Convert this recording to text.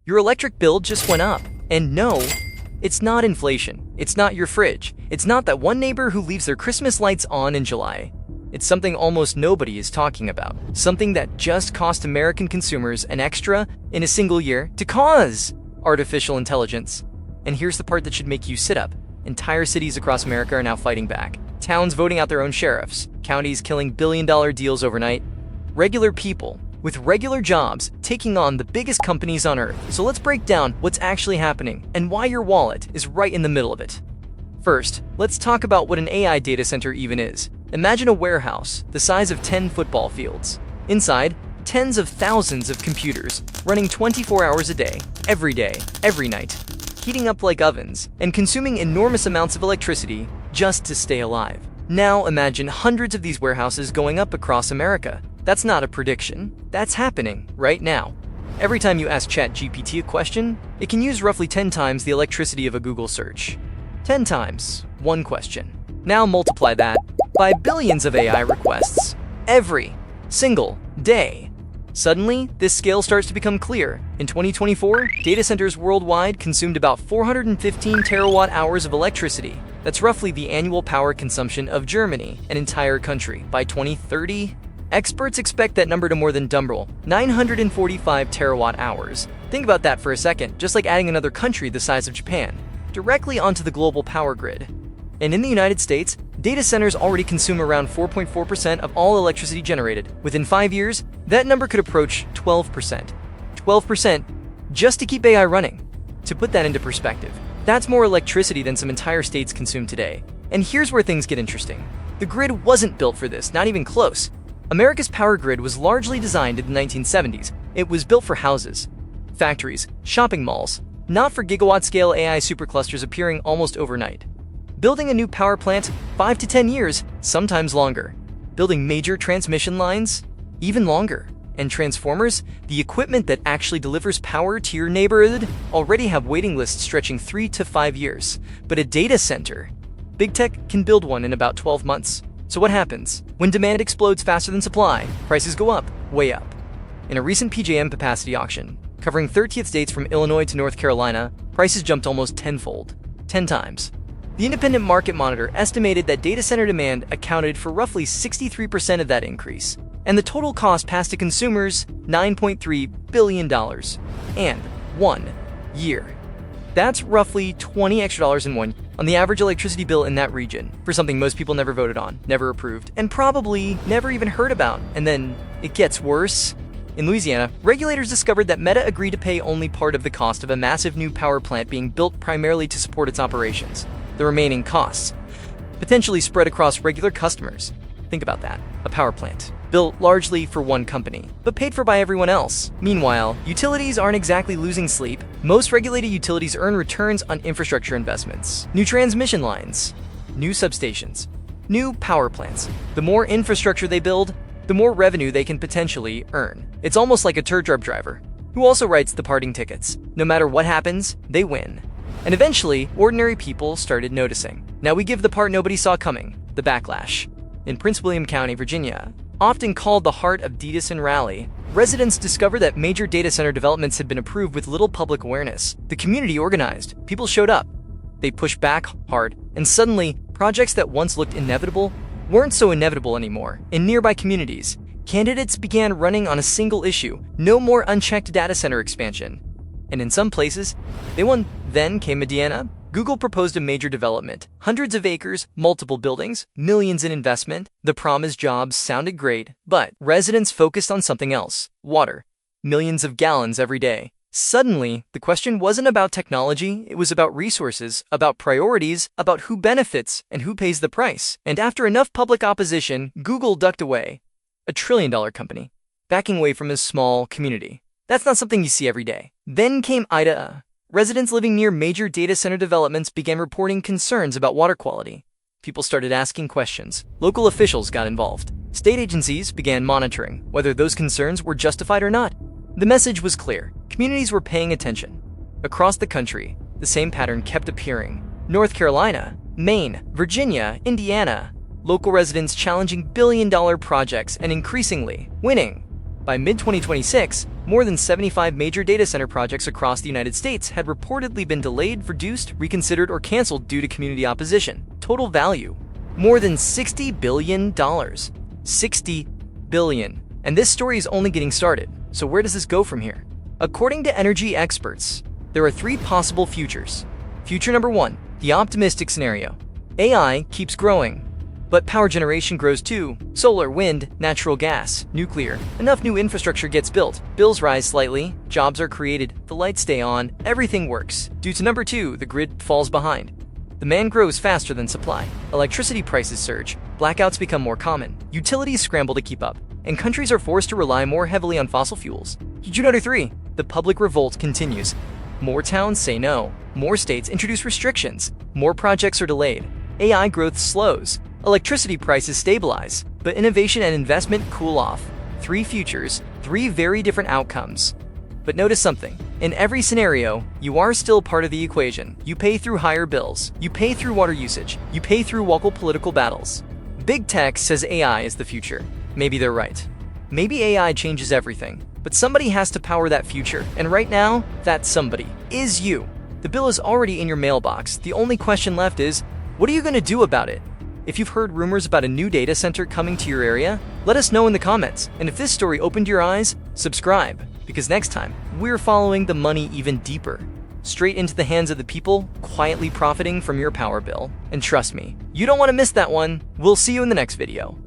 Your electric bill just went up. And no, it's not inflation. It's not your fridge. It's not that one neighbor who leaves their Christmas lights on in July. It's something almost nobody is talking about. Something that just cost American consumers an extra in a single year to cause artificial intelligence. And here's the part that should make you sit up. Entire cities across America are now fighting back. Towns voting out their own sheriffs. Counties killing billion-dollar deals overnight. Regular people with regular jobs taking on the biggest companies on earth. So let's break down what's actually happening and why your wallet is right in the middle of it. First, let's talk about what an AI data center even is. Imagine a warehouse the size of 10 football fields. Inside, tens of thousands of computers running 24 hours a day, every night, heating up like ovens and consuming enormous amounts of electricity just to stay alive. Now imagine hundreds of these warehouses going up across America. That's not a prediction. That's happening right now. Every time you ask ChatGPT a question, it can use roughly 10 times the electricity of a Google search. 10 times one question. Now multiply that by billions of AI requests every single day. Suddenly, this scale starts to become clear. In 2024, data centers worldwide consumed about 415 terawatt hours of electricity. That's roughly the annual power consumption of Germany, an entire country. By 2030, experts expect that number to more than double, 945 terawatt hours. Think about that for a second, just like adding another country the size of Japan, directly onto the global power grid. And in the United States, data centers already consume around 4.4% of all electricity generated. Within 5 years, that number could approach 12%. 12% just to keep AI running. To put that into perspective, that's more electricity than some entire states consume today. And here's where things get interesting. The grid wasn't built for this, not even close. America's power grid was largely designed in the 1970s. It was built for houses, factories, shopping malls, not for gigawatt-scale AI superclusters appearing almost overnight. Building a new power plant, 5 to 10 years, sometimes longer. Building major transmission lines, even longer. And transformers, the equipment that actually delivers power to your neighborhood, already have waiting lists stretching 3 to 5 years. But a data center, big tech can build one in about 12 months. So what happens? When demand explodes faster than supply, prices go up, way up. In a recent PJM capacity auction, covering 30th states from Illinois to North Carolina, prices jumped almost tenfold, 10 times. The Independent Market Monitor estimated that data center demand accounted for roughly 63% of that increase, and the total cost passed to consumers $9.3 billion and 1 year. That's roughly $20 extra in 1 on the average electricity bill in that region, for something most people never voted on, never approved, and probably never even heard about. And then it gets worse. In Louisiana, regulators discovered that Meta agreed to pay only part of the cost of a massive new power plant being built primarily to support its operations. The remaining costs, potentially spread across regular customers. Think about that. A power plant, built largely for one company, but paid for by everyone else. Meanwhile, utilities aren't exactly losing sleep. Most regulated utilities earn returns on infrastructure investments. New transmission lines, new substations, new power plants. The more infrastructure they build, the more revenue they can potentially earn. It's almost like a tour truck driver, who also writes the parting tickets. No matter what happens, they win. And eventually, ordinary people started noticing. Now we give the part nobody saw coming, the backlash. In Prince William County, Virginia, often called the heart of Dedeson Rally, residents discovered that major data center developments had been approved with little public awareness. The community organized, people showed up. They pushed back hard, and suddenly, projects that once looked inevitable weren't so inevitable anymore. In nearby communities, candidates began running on a single issue: no more unchecked data center expansion. And in some places, they won. Then came Indiana. Google proposed a major development. Hundreds of acres, multiple buildings, millions in investment. The promised jobs sounded great, but residents focused on something else: water. Millions of gallons every day. Suddenly, the question wasn't about technology, it was about resources, about priorities, about who benefits and who pays the price. And after enough public opposition, Google ducked away. A trillion-dollar company, backing away from a small community. That's not something you see every day. Then came Idaho. Residents living near major data center developments began reporting concerns about water quality. People started asking questions. Local officials got involved. State agencies began monitoring whether those concerns were justified or not. The message was clear. Communities were paying attention. Across the country, the same pattern kept appearing. North Carolina, Maine, Virginia, Indiana. Local residents challenging billion-dollar projects and increasingly winning. By mid-2026, More than 75 major data center projects across the United States had reportedly been delayed, reduced, reconsidered, or canceled due to community opposition. Total value: more than $60 billion. $60 billion. And this story is only getting started. So where does this go from here? According to energy experts, there are three possible futures. Future number one, the optimistic scenario. AI keeps growing, but power generation grows too. Solar, wind, natural gas, nuclear. Enough new infrastructure gets built. Bills rise slightly, jobs are created, the lights stay on, everything works. Due to number two, the grid falls behind. Demand grows faster than supply. Electricity prices surge, blackouts become more common, utilities scramble to keep up, and countries are forced to rely more heavily on fossil fuels. Future number three, the public revolt continues. More towns say no, more states introduce restrictions, more projects are delayed, AI growth slows, electricity prices stabilize, but innovation and investment cool off. Three futures, three very different outcomes. But notice something. In every scenario, you are still part of the equation. You pay through higher bills, you pay through water usage, you pay through local political battles. Big tech says AI is the future. Maybe they're right. Maybe AI changes everything, but somebody has to power that future, and right now, that somebody is you. The bill is already in your mailbox. The only question left is, what are you going to do about it? If you've heard rumors about a new data center coming to your area, let us know in the comments. And if this story opened your eyes, subscribe, because next time, we're following the money even deeper, straight into the hands of the people quietly profiting from your power bill. And trust me, you don't want to miss that one. We'll see you in the next video.